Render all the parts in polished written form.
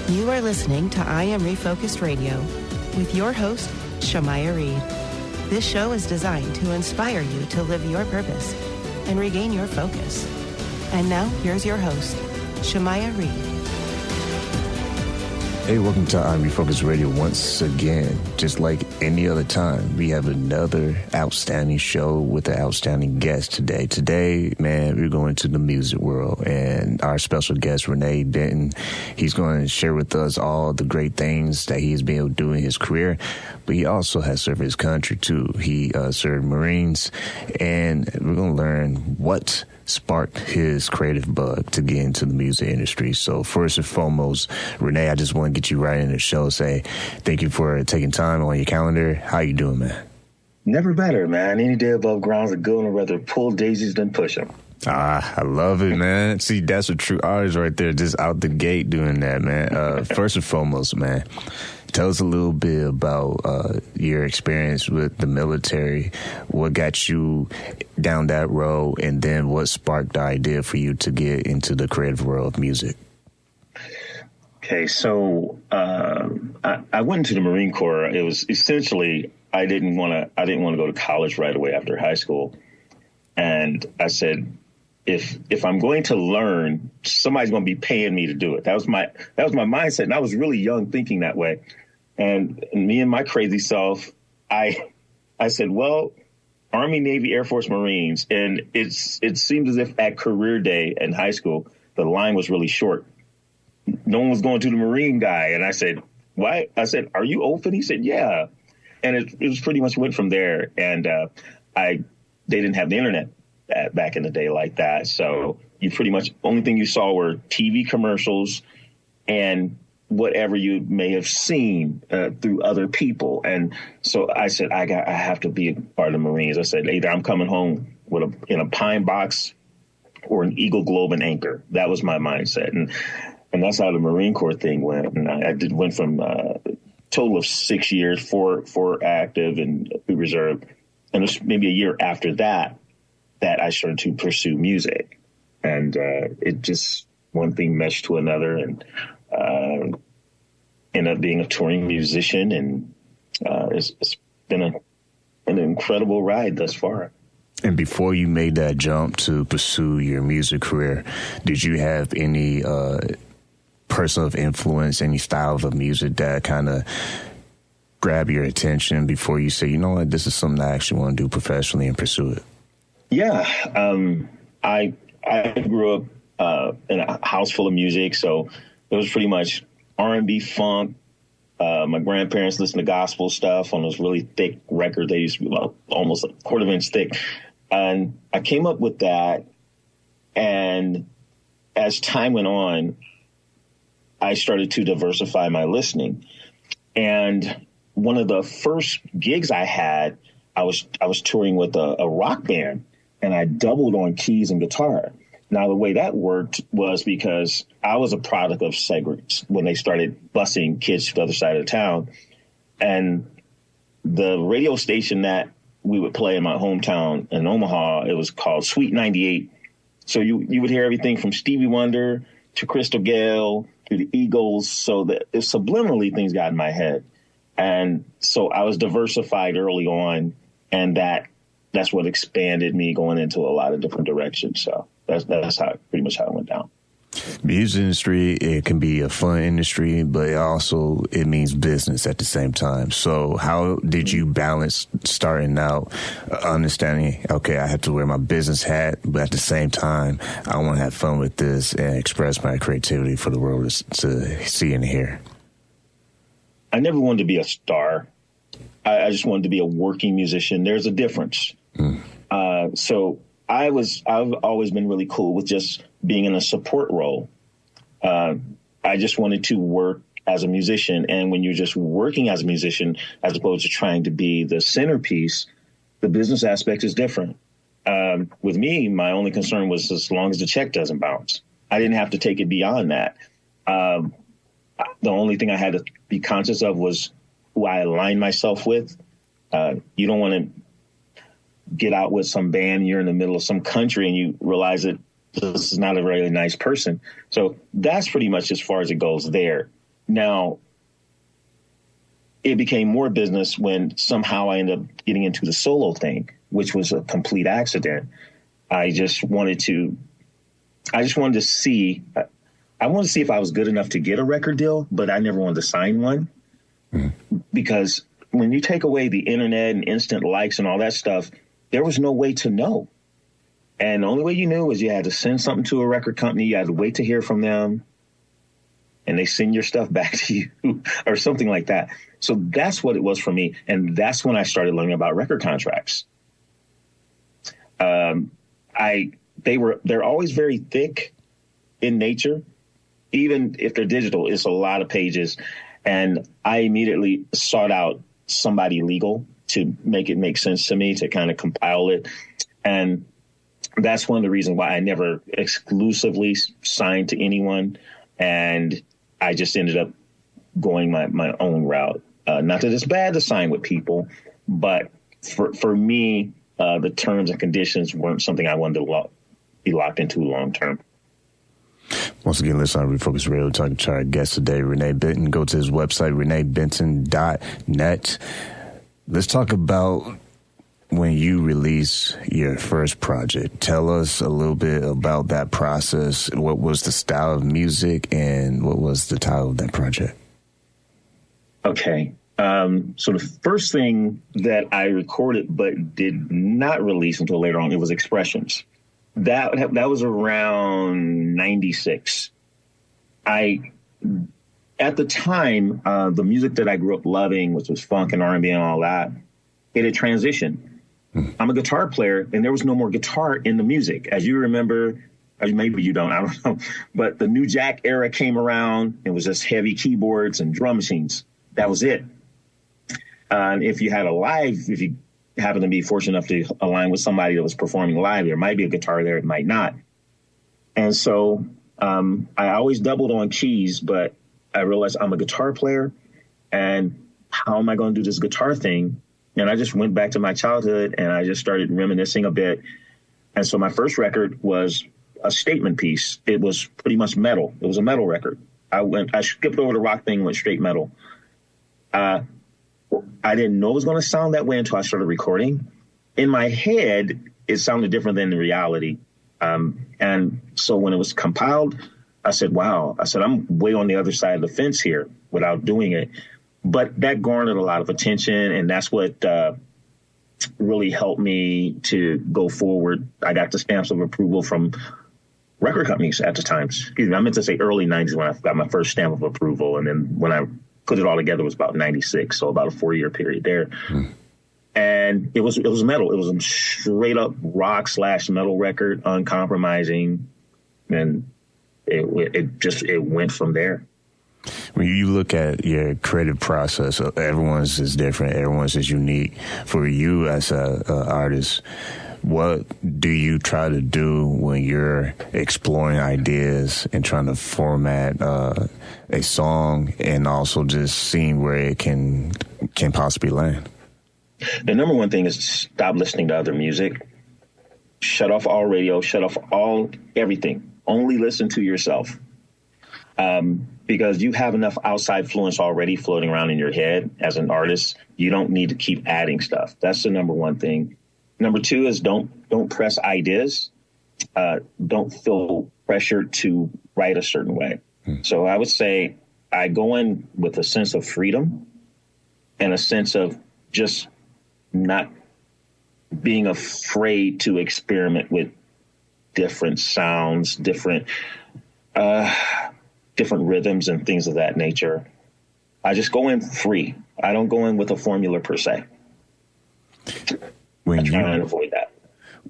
You are listening to I Am Refocused Radio with your host, Shamaya Reed. This show is designed to inspire you to live your purpose and regain your focus. And now, here's your host, Shamaya Reed. Hey, welcome to I Am Refocused Radio once again. Just like any other time, we have another outstanding show with an outstanding guest today. Today, man, we're going to the music world, and our special guest, Rene Benton, he's going to share with us all the great things that he's been able to do in his career, but he also has served his country, too. He served Marines, and we're going to learn what sparked his creative bug to get into the music industry. So first and foremost, Rene, I just want to get you right in the show. Say thank you for taking time on your calendar. How you doing, man? Never better, man. Any day above ground's a good one. I'd rather pull daisies than push them. I love it, man. See, that's a true artist right there, just out the gate doing that, man. First and foremost, man, tell us a little bit about your experience with the military, what got you down that road, and then what sparked the idea for you to get into the creative world of music. Okay, so I went into the Marine Corps. It was essentially I didn't want to go to college right away after high school, and I said, if I'm going to learn, somebody's going to be paying me to do it. That was my mindset, and I was really young thinking that way. And me and my crazy self, I said, well, Army, Navy, Air Force, Marines, and it seemed as if at career day in high school the line was really short. No one was going to the Marine guy, and I said, why? I said, are you open? He said, yeah, and it was pretty much went from there. And they didn't have the internet back in the day like that. So you pretty much only thing you saw were TV commercials and whatever you may have seen through other people. And so I said, I have to be a part of the Marines. I said, either I'm coming home in a pine box or an Eagle Globe and anchor. That was my mindset. And that's how the Marine Corps thing went. And I went from a total of 6 years, four active and reserve. And it was maybe a year after that I started to pursue music, and it just one thing meshed to another, and ended up being a touring musician, and it's been an incredible ride thus far. And before you made that jump to pursue your music career, did you have any person of influence, any style of music that kind of grab your attention before you say, you know what, this is something I actually want to do professionally and pursue it? Yeah, I grew up in a house full of music, so it was pretty much R&B, funk. My grandparents listened to gospel stuff on those really thick records. They used to be almost a quarter-inch thick. And I came up with that, and as time went on, I started to diversify my listening. And one of the first gigs I had, I was touring with a rock band, and I doubled on keys and guitar. Now, the way that worked was because I was a product of Segregates when they started busing kids to the other side of town. And the radio station that we would play in my hometown in Omaha, it was called Sweet 98. So you would hear everything from Stevie Wonder to Crystal Gale to the Eagles. So that subliminally things got in my head. And so I was diversified early on, and that's what expanded me going into a lot of different directions. So that's pretty much how it went down. Music industry, it can be a fun industry, but it means business at the same time. So how did you balance starting out, understanding, okay, I have to wear my business hat, but at the same time, I want to have fun with this and express my creativity for the world to see and hear? I never wanted to be a star. I just wanted to be a working musician. There's a difference. So I've always been really cool with just being in a support role. I just wanted to work as a musician. And when you're just working as a musician, as opposed to trying to be the centerpiece, the business aspect is different. With me, my only concern was as long as the check doesn't bounce. I didn't have to take it beyond that. The only thing I had to be conscious of was who I aligned myself with. You don't want to get out with some band, you're in the middle of some country, and you realize that this is not a very nice person. So that's pretty much as far as it goes there. Now, it became more business when somehow I ended up getting into the solo thing, which was a complete accident. I just wanted to see if I was good enough to get a record deal, but I never wanted to sign one. Because when you take away the internet and instant likes and all that stuff, there was no way to know. And the only way you knew was you had to send something to a record company. You had to wait to hear from them, and they send your stuff back to you or something like that. So that's what it was for me. And that's when I started learning about record contracts. They're always very thick in nature. Even if they're digital, it's a lot of pages. And I immediately sought out somebody legal to make it make sense to me, to kind of compile it. And that's one of the reasons why I never exclusively signed to anyone. And I just ended up going my own route. Not that it's bad to sign with people, but for me, the terms and conditions weren't something I wanted to be locked into long term. Once again, listen on Refocus Radio, talking to our guest today, Rene Benton. Go to his website, renebenton.net. Let's talk about when you release your first project. Tell us a little bit about that process. What was the style of music and what was the title of that project? Okay. So the first thing that I recorded but did not release until later on, it was Expressions. That was around 96. At the time, the music that I grew up loving, which was funk and R&B and all that, it had transitioned. I'm a guitar player, and there was no more guitar in the music. As you remember, or maybe you don't, I don't know, but the New Jack era came around. It was just heavy keyboards and drum machines. That was it. And if you happen to be fortunate enough to align with somebody that was performing live, there might be a guitar there, it might not. And so I always doubled on keys, but I realized I'm a guitar player, and how am I going to do this guitar thing? And I just went back to my childhood, and I just started reminiscing a bit. And so my first record was a statement piece. It was pretty much metal. It was a metal record. I skipped over the rock thing, went straight metal. I didn't know it was going to sound that way until I started recording. In my head, it sounded different than in reality. And so when it was compiled, I said, wow, I'm way on the other side of the fence here without doing it. But that garnered a lot of attention, and that's what really helped me to go forward. I got the stamps of approval from record companies at the time. Excuse me, I meant to say early 90s when I got my first stamp of approval. And then when I put it all together, it was about 96, so about a 4-year period there. And it was metal. It was a straight up rock / metal record, uncompromising, and it went from there. When you look at your creative process, everyone's is different. Everyone's is unique. For you as a artist, what do you try to do when you're exploring ideas and trying to format a song, and also just seeing where it can possibly land? The number one thing is stop listening to other music. Shut off all radio. Shut off everything. Only listen to yourself. Because you have enough outside influence already floating around in your head as an artist. You don't need to keep adding stuff. That's the number one thing. Number two is don't press ideas. Don't feel pressure to write a certain way. So I would say I go in with a sense of freedom and a sense of just not being afraid to experiment with different sounds, different rhythms and things of that nature. I just go in free. I don't go in with a formula per se. I try and avoid that.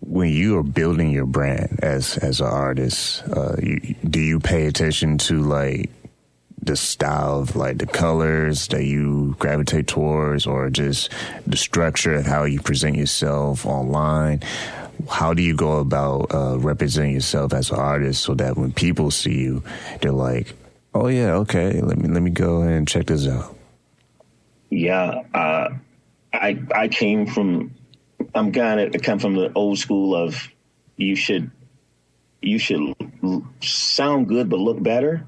When you are building your brand as an artist, do you pay attention to like the style of like the colors that you gravitate towards, or just the structure of how you present yourself online? How do you go about representing yourself as an artist so that when people see you, they're like, "Oh yeah, okay, let me go ahead and check this out"? Yeah, I came from. I'm kind of come from the old school of you should sound good but look better.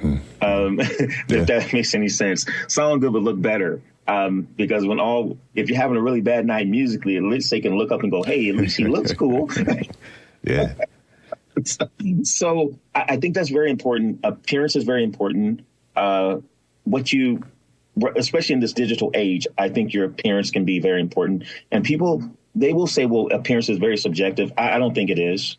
If that makes any sense. Sound good but look better. Because if you're having a really bad night musically, at least they can look up and go, hey, at least he looks cool. Yeah. So I think that's very important. Appearance is very important. Especially in this digital age, I think your appearance can be very important. And people, they will say, well, appearance is very subjective. I don't think it is.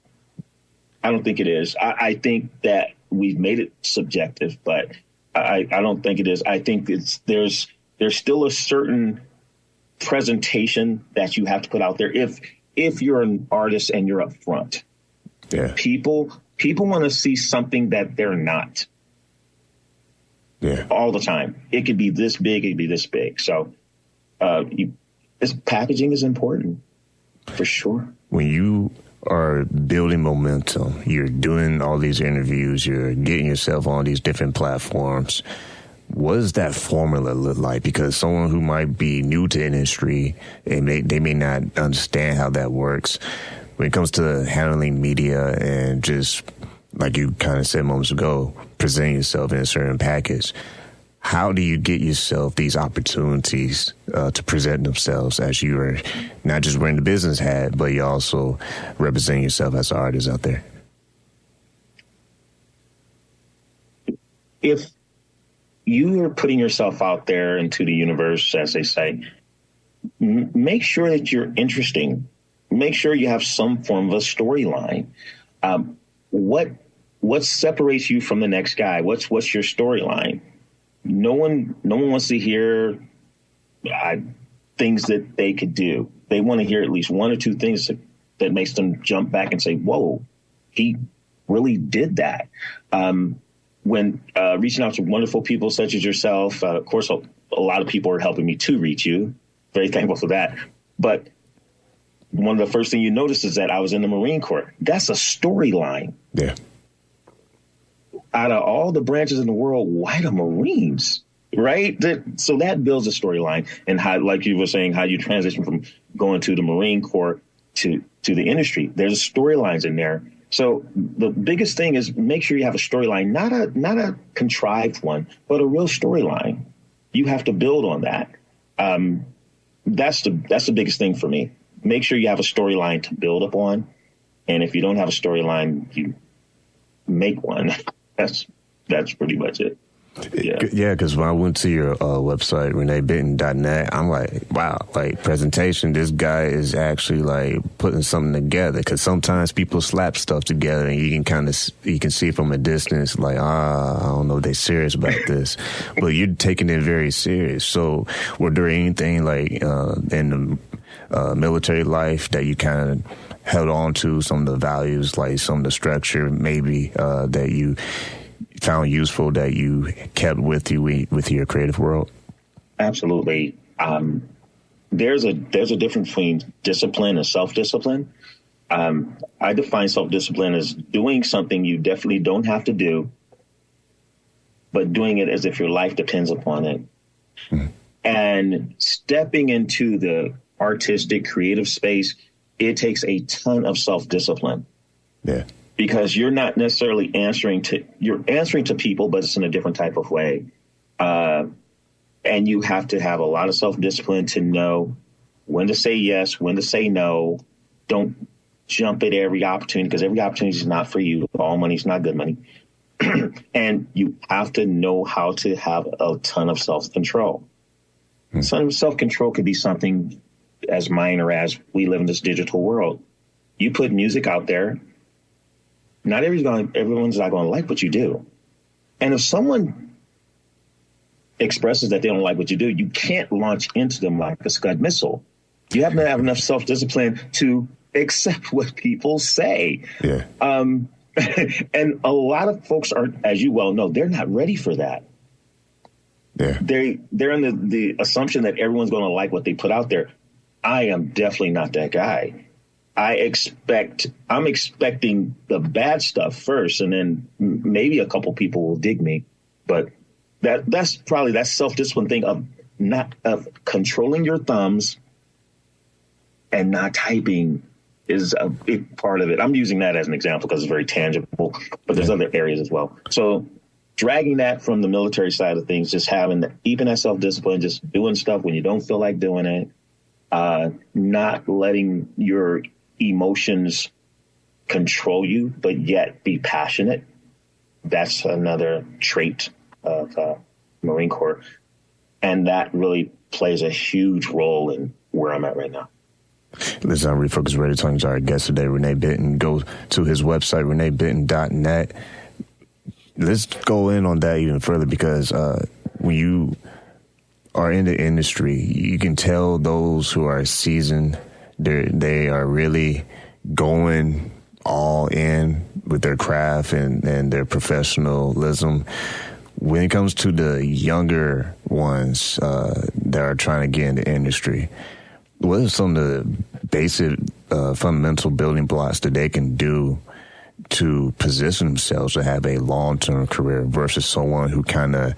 I think that we've made it subjective, but I don't think it is. I think there's still a certain presentation that you have to put out there if you're an artist and you're up front. Yeah. People want to see something that they're not. Yeah. All the time. It could be this big, it could be this big. So this packaging is important for sure. When you are building momentum, you're doing all these interviews, you're getting yourself on these different platforms, what does that formula look like? Because someone who might be new to industry, and they may not understand how that works. When it comes to handling media and just, like you kind of said moments ago, presenting yourself in a certain package, how do you get yourself these opportunities to present themselves as you are not just wearing the business hat, but you're also representing yourself as an artist out there? If you are putting yourself out there into the universe, as they say, make sure that you're interesting. Make sure you have some form of a storyline. What separates you from the next guy? What's your storyline? No one wants to hear things that they could do. They want to hear at least one or two things that makes them jump back and say, whoa, he really did that. When reaching out to wonderful people such as yourself, of course, a lot of people are helping me to reach you. Very thankful for that. But one of the first things you notice is that I was in the Marine Corps. That's a storyline. Yeah. Out of all the branches in the world, why the Marines? Right? So that builds a storyline. And how, like you were saying, how you transition from going to the Marine Corps to the industry. There's storylines in there. So the biggest thing is make sure you have a storyline, not a contrived one, but a real storyline. You have to build on that. That's the biggest thing for me. Make sure you have a storyline to build upon. And if you don't have a storyline, you make one. That's pretty much it. Yeah, because when I went to your website, renebenton.net, I'm like, wow, like presentation, this guy is actually like putting something together. Because sometimes people slap stuff together and you can see from a distance, like, I don't know if they're serious about this. But you're taking it very serious. So were there anything like in the military life that you kind of held on to, some of the values, like some of the structure maybe that you found useful that you kept with you with your creative world? Absolutely. There's a difference between discipline and self-discipline. I define self-discipline as doing something you definitely don't have to do, but doing it as if your life depends upon it. Mm-hmm. And stepping into the artistic, creative space, it takes a ton of self-discipline. Yeah. Because you're not necessarily answering to people, but it's in a different type of way. And you have to have a lot of self-discipline to know when to say yes, when to say no. Don't jump at every opportunity, because every opportunity is not for you. All money is not good money. And you have to know how to have a ton of self-control. Mm-hmm. Some self-control could be something as minor as we live in this digital world. You put music out there, not everyone's not going to like what you do. And if someone expresses that they don't like what you do, you can't launch into them like a Scud missile. You have to have enough self-discipline to accept what people say. Yeah. And a lot of folks are, as you well know, they're not ready for that. Yeah. They're in the assumption that everyone's going to like what they put out there. I am definitely not that guy. I'm expecting the bad stuff first, and then maybe a couple people will dig me. But that's probably that self-discipline thing of controlling your thumbs and not typing is a big part of it. I'm using that as an example because it's very tangible, but there's other areas as well. So dragging that from the military side of things, just keeping that self-discipline, just doing stuff when you don't feel like doing it, not letting your emotions control you, but yet be passionate. That's another trait of Marine Corps. And that really plays a huge role in where I'm at right now. Listen, I'm Refocus Radio talking to our guest today, Rene Benton. Go to his website, renebenton.net. Let's go in on that even further, because when you are in the industry, you can tell those who are seasoned, they are really going all in with their craft and their professionalism. When it comes to the younger ones that are trying to get in the industry, what are some of the basic fundamental building blocks that they can do to position themselves to have a long-term career versus someone who kind of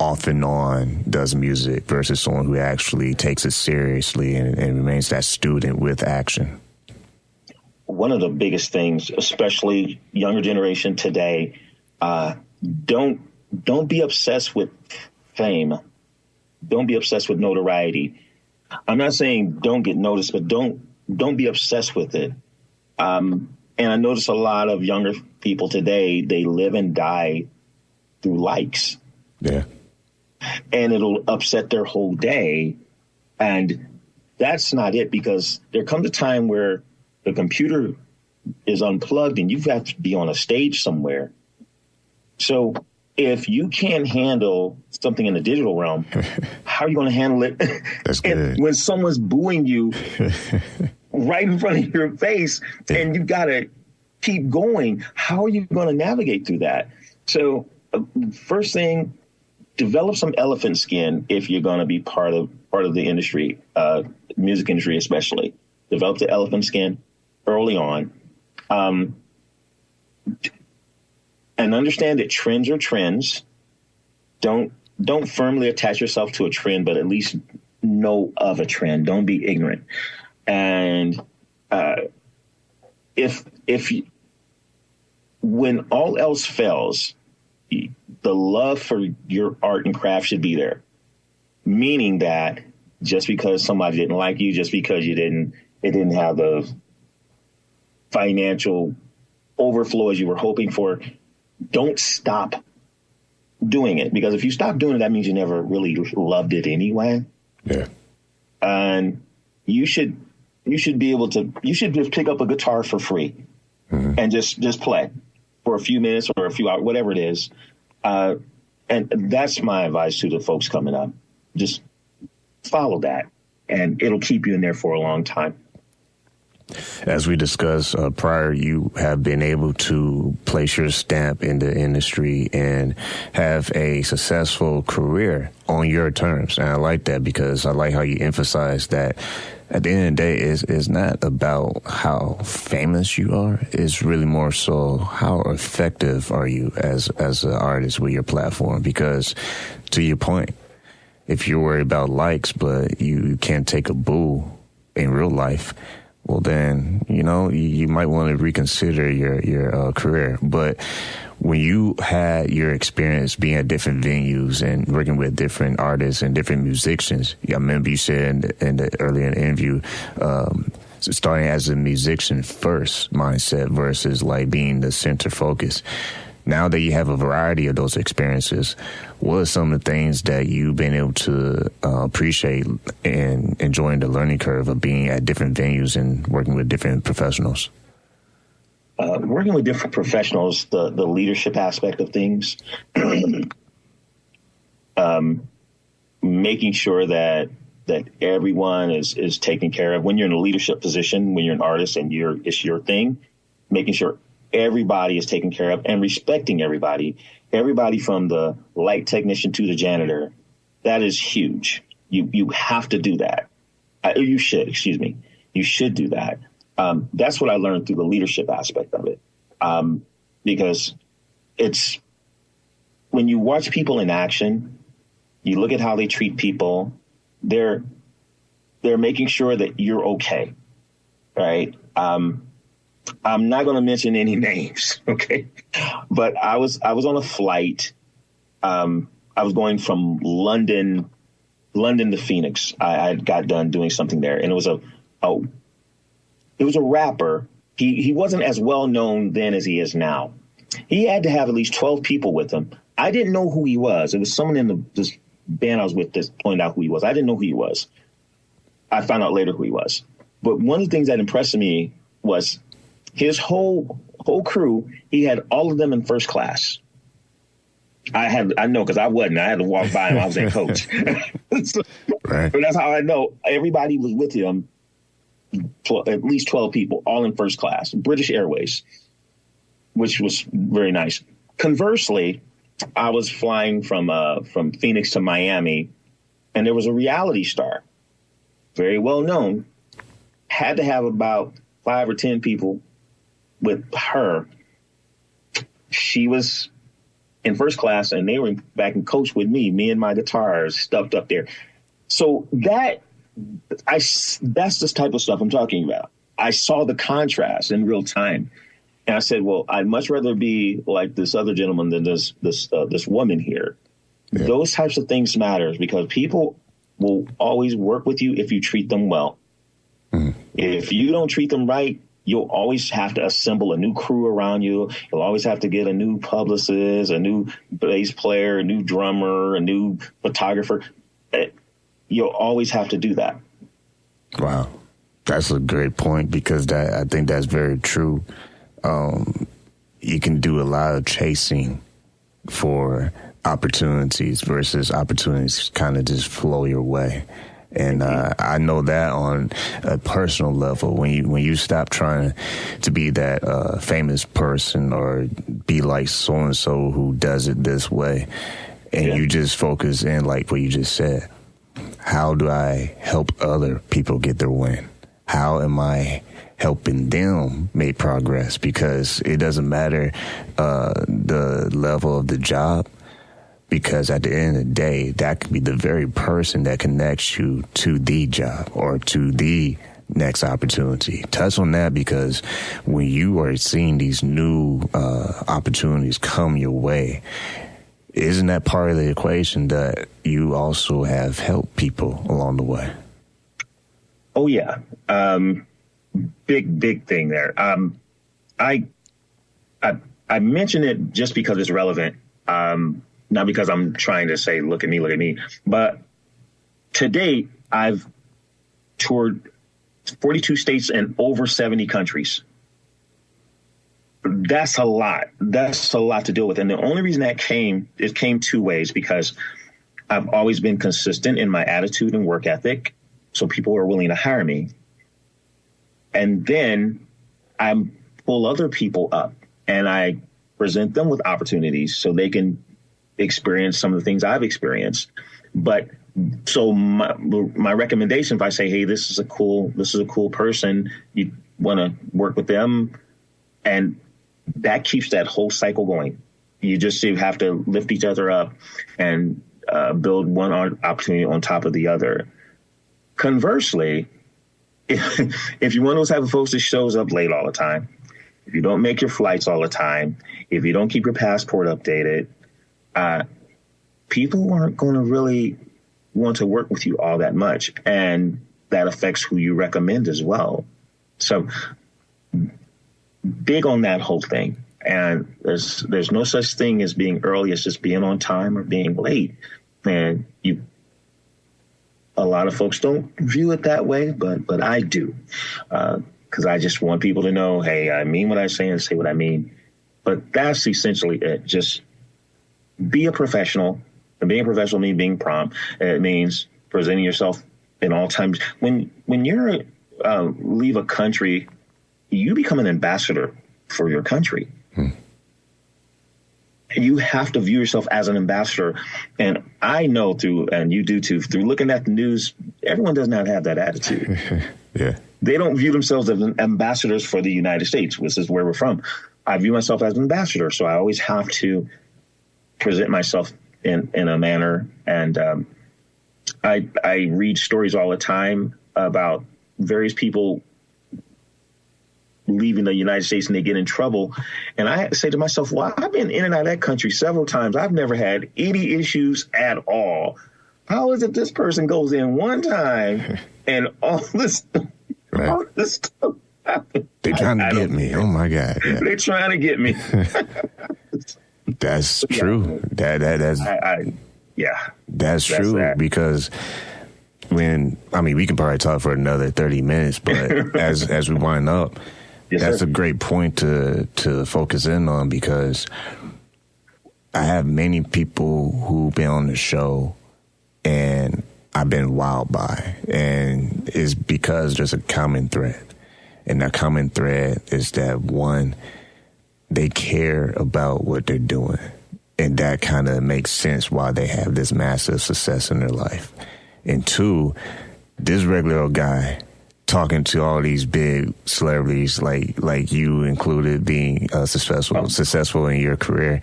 off and on does music versus someone who actually takes it seriously and remains that student with action? One of the biggest things, especially younger generation today, don't be obsessed with fame. Don't be obsessed with notoriety. I'm not saying don't get noticed, but don't be obsessed with it. And I notice a lot of younger people today, they live and die through likes. Yeah. And it'll upset their whole day. And that's not it, because there comes a time where the computer is unplugged and you've got to be on a stage somewhere. So if you can't handle something in the digital realm, how are you going to handle it? That's good. When someone's booing you right in front of your face and you've got to keep going, how are you going to navigate through that? So first thing, develop some elephant skin if you're going to be part of the industry, music industry especially. Develop the elephant skin early on. And understand that trends are trends. Don't firmly attach yourself to a trend, but at least know of a trend. Don't be ignorant. And when all else fails, the love for your art and craft should be there. Meaning that just because somebody didn't like you, just because it didn't have the financial overflow as you were hoping for, don't stop doing it, because if you stop doing it, that means you never really loved it anyway. Yeah. And you should be able to, you should just pick up a guitar for free and just play for a few minutes or a few hours, whatever it is. And that's my advice to the folks coming up. Just follow that and it'll keep you in there for a long time. As we discussed prior, you have been able to place your stamp in the industry and have a successful career on your terms. And I like that, because I like how you emphasize that at the end of the day, it's not about how famous you are. It's really more so how effective are you as an artist with your platform. Because to your point, if you're worried about likes, but you can't take a boo in real life, well, then, you might want to reconsider your career. But when you had your experience being at different venues and working with different artists and different musicians, I remember you said in the earlier interview, starting as a musician first mindset versus like being the center focus. Now that you have a variety of those experiences, what are some of the things that you've been able to appreciate and enjoying the learning curve of being at different venues and working with different professionals? Working with different professionals, the leadership aspect of things, making sure that everyone is taken care of. When you're in a leadership position, when you're an artist and it's your thing, making sure everybody is taken care of and respecting everybody from the light technician to the janitor. That is huge. You have to do that. You should do that. That's what I learned through the leadership aspect of it. Because it's when you watch people in action, you look at how they treat people, they're making sure that you're okay. Right. I'm not going to mention any names, okay? But I was on a flight I was going from London to Phoenix. I got done doing something there, and it was a rapper. He wasn't as well known then as he is now. He had to have at least 12 people with him. I didn't know who he was. It was someone in this band I was with that pointed out who he was. I didn't know who he was. I found out later who he was. But one of the things that impressed me was his whole crew. He had all of them in first class. I know because I wasn't. I had to walk by him. I was in coach. So, right. But that's how I know everybody was with him. At least 12 people, all in first class, British Airways, which was very nice. Conversely, I was flying from Phoenix to Miami, and there was a reality star, very well known, had to have about 5 or 10 people with her. She was in first class, and they were back in coach with me and my guitars stuffed up there. So that's the type of stuff I'm talking about. I saw the contrast in real time, and I said, well, I'd much rather be like this other gentleman than this woman here. Yeah. Those types of things matters because people will always work with you if you treat them well. Mm. If you don't treat them right, you'll always have to assemble a new crew around you. You'll always have to get a new publicist, a new bass player, a new drummer, a new photographer. You'll always have to do that. Wow. That's a great point because I think that's very true. You can do a lot of chasing for opportunities versus opportunities kind of just flow your way. And I know that on a personal level, when you stop trying to be that famous person or be like so-and-so who does it this way, and you just focus in like what you just said, how do I help other people get their win? How am I helping them make progress? Because it doesn't matter the level of the job. Because at the end of the day, that could be the very person that connects you to the job or to the next opportunity. Touch on that because when you are seeing these new opportunities come your way, isn't that part of the equation that you also have helped people along the way? Oh, yeah. Big thing there. I mention it just because it's relevant. Not because I'm trying to say, look at me. But to date, I've toured 42 states and over 70 countries. That's a lot. That's a lot to deal with. And the only reason it came 2 ways, because I've always been consistent in my attitude and work ethic. So people are willing to hire me. And then I pull other people up and I present them with opportunities so they can experience some of the things I've experienced. But so my recommendation, if I say, hey, this is a cool person, you want to work with them, and that keeps that whole cycle going. You have to lift each other up and build one opportunity on top of the other. Conversely, if you're one of those type of folks that shows up late all the time, if you don't make your flights all the time, if you don't keep your passport updated, people aren't going to really want to work with you all that much. And that affects who you recommend as well. So big on that whole thing. And there's no such thing as being early. It's just being on time or being late. And a lot of folks don't view it that way, but I do. Because I just want people to know, hey, I mean what I say and say what I mean. But that's essentially it. Just be a professional. And being a professional means being prompt. It means presenting yourself in all times. When you leave a country, you become an ambassador for your country. You have to view yourself as an ambassador. And I know and you do too, through looking at the news, everyone does not have that attitude. Yeah. They don't view themselves as ambassadors for the United States, which is where we're from. I view myself as an ambassador, so I always have to present myself in a manner. And I read stories all the time about various people leaving the United States and they get in trouble. And I say to myself, well, I've been in and out of that country several times. I've never had any issues at all. How is it this person goes in one time and all this stuff happens? They're trying to get me. Oh my God. Yeah. They're trying to get me. That's true. That's true because we can probably talk for another 30 minutes, but as we wind up, that's a great point to focus in on, because I have many people who've been on the show and I've been wowed by, and it's because there's a common thread. And that common thread is that, one, they care about what they're doing. And that kind of makes sense why they have this massive success in their life. And two, this regular old guy talking to all these big celebrities, like you included, being successful in your career,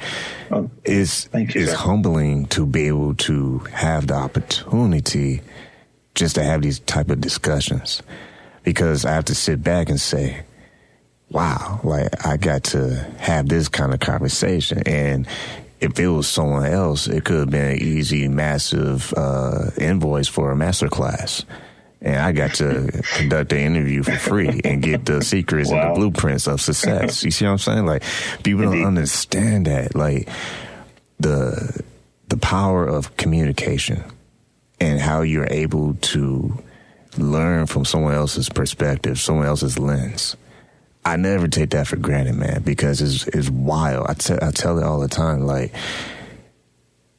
is humbling to be able to have the opportunity just to have these type of discussions. Because I have to sit back and say, wow, like I got to have this kind of conversation. And if it was someone else, it could have been an easy, massive invoice for a master class. And I got to conduct the interview for free and get the secrets and the blueprints of success. You see what I'm saying? Like, people don't understand that. Like, the power of communication and how you're able to learn from someone else's perspective, someone else's lens. I never take that for granted, man, because it's wild. I tell it all the time. Like,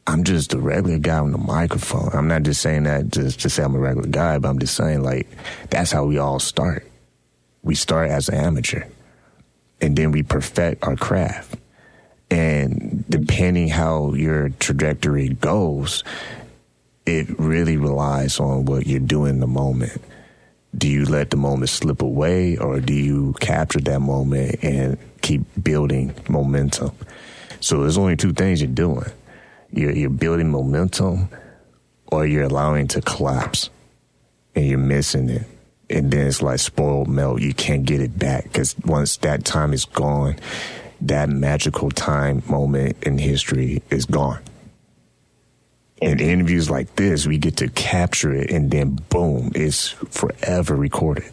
I'm just a regular guy on the microphone. I'm not just saying that just to say I'm a regular guy, but I'm just saying, like, that's how we all start. We start as an amateur, and then we perfect our craft. And depending how your trajectory goes, it really relies on what you're doing in the moment. Do you let the moment slip away, or do you capture that moment and keep building momentum? So there's only two things you're doing. You're building momentum, or you're allowing it to collapse and you're missing it. And then it's like spoiled milk. You can't get it back, because once that time is gone, that magical time moment in history is gone. In interviews like this, we get to capture it, and then boom, it's forever recorded.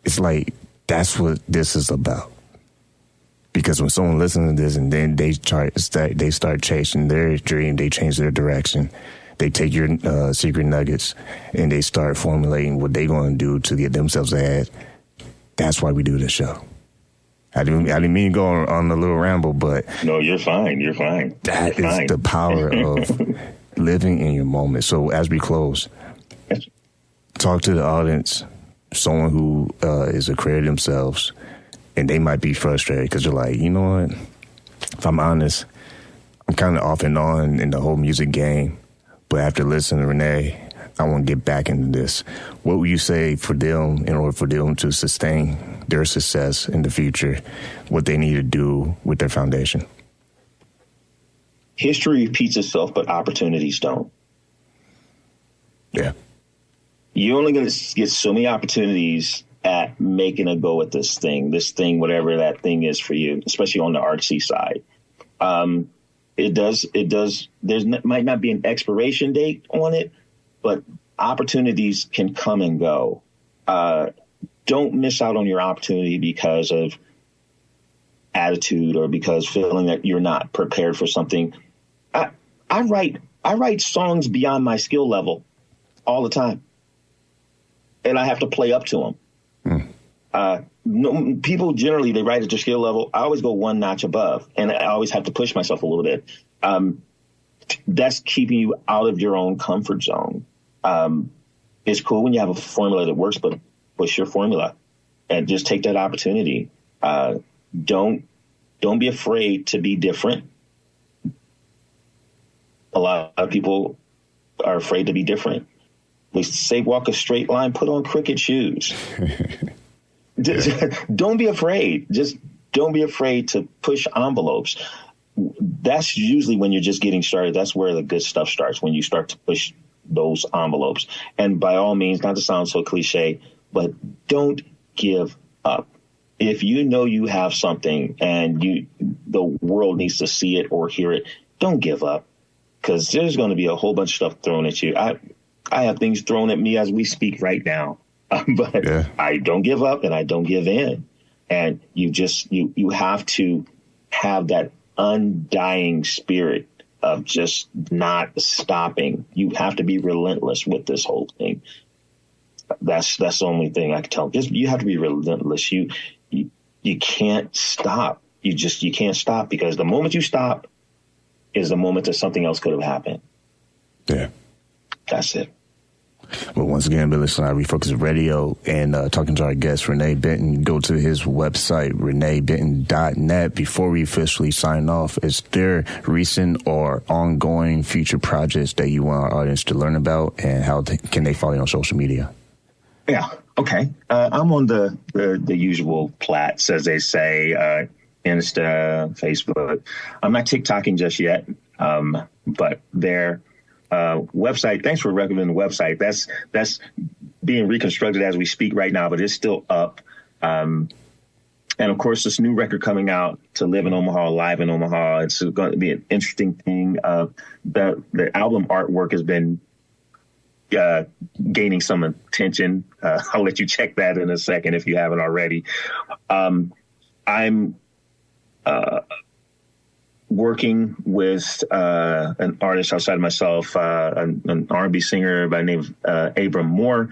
It's like, that's what this is about. Because when someone listens to this and then they start chasing their dream, they change their direction, they take your secret nuggets and they start formulating what they're going to do to get themselves ahead. That's why we do this show. I didn't mean to go on a little ramble, but... No, you're fine. You're fine. That is the power of living in your moment. So as we close, talk to the audience, someone who is a creator themselves, and they might be frustrated because they're like, you know what? If I'm honest, I'm kind of off and on in the whole music game. But after listening to Rene, I want to get back into this. What would you say for them, in order for them to sustain their success in the future, what they need to do with their foundation? History repeats itself, but opportunities don't. Yeah. You're only going to get so many opportunities at making a go at this thing, whatever that thing is for you, especially on the artsy side. Might not be an expiration date on it, but opportunities can come and go. Don't miss out on your opportunity because of attitude or because feeling that you're not prepared for something. I write songs beyond my skill level all the time, and I have to play up to them. People generally, they write at their skill level. I always go one notch above, and I always have to push myself a little bit. That's keeping you out of your own comfort zone. It's cool when you have a formula that works, but push your formula and just take that opportunity. Don't be afraid to be different. A lot of people are afraid to be different. We say walk a straight line, put on cricket shoes. Don't be afraid. Just don't be afraid to push envelopes. That's usually when you're just getting started. That's where the good stuff starts, when you start to push those envelopes. And by all means, not to sound so cliche, but don't give up. if you know you have something and the world needs to see it or hear it, don't give up, because there's going to be a whole bunch of stuff thrown at you. I have things thrown at me as we speak right now, but I don't give up and I don't give in. And you have to have that undying spirit of just not stopping. You have to be relentless with this whole thing. That's the only thing I can tell. Just you have to be relentless. You can't stop. You can't stop, because the moment you stop is the moment that something else could have happened. Yeah. That's it. Well, once again, been listening to Refocus Radio and talking to our guest, Rene Benton. Go to his website, renebenton.net. Before we officially sign off, is there recent or ongoing future projects that you want our audience to learn about, and how can they follow you on social media? Yeah. Okay. I'm on the usual plats, as they say, Insta, Facebook. I'm not TikToking just yet, but there. Website. Thanks for recommending the website. That's being reconstructed as we speak right now, but it's still up. And of course, this new record coming out, To Live in Omaha, Live in Omaha. It's going to be an interesting thing. The album artwork has been gaining some attention. I'll let you check that in a second if you haven't already. I'm working with an artist outside of myself, an R&B singer by the name of Abram Moore.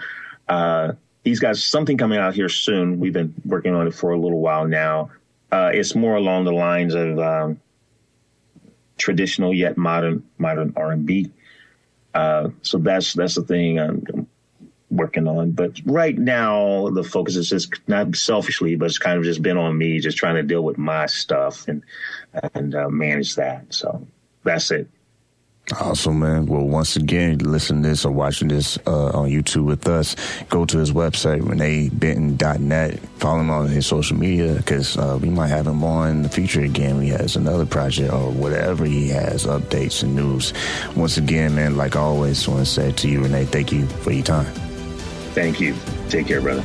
He's got something coming out here soon. We've been working on it for a little while now. It's more along the lines of traditional yet modern R&B. So that's the thing I'm working on. But right now, the focus is just not selfishly, but it's kind of just been on me, just trying to deal with my stuff and manage that. So that's it. Awesome, man. Well, once again, listening to this or watching this on YouTube with us, go to his website, renebenton.net. Follow him on his social media, because we might have him on in the future again. He has another project or whatever he has, updates and news. Once again, man, like always, I want to say to you, Rene, thank you for your time. Thank you. Take care, brother.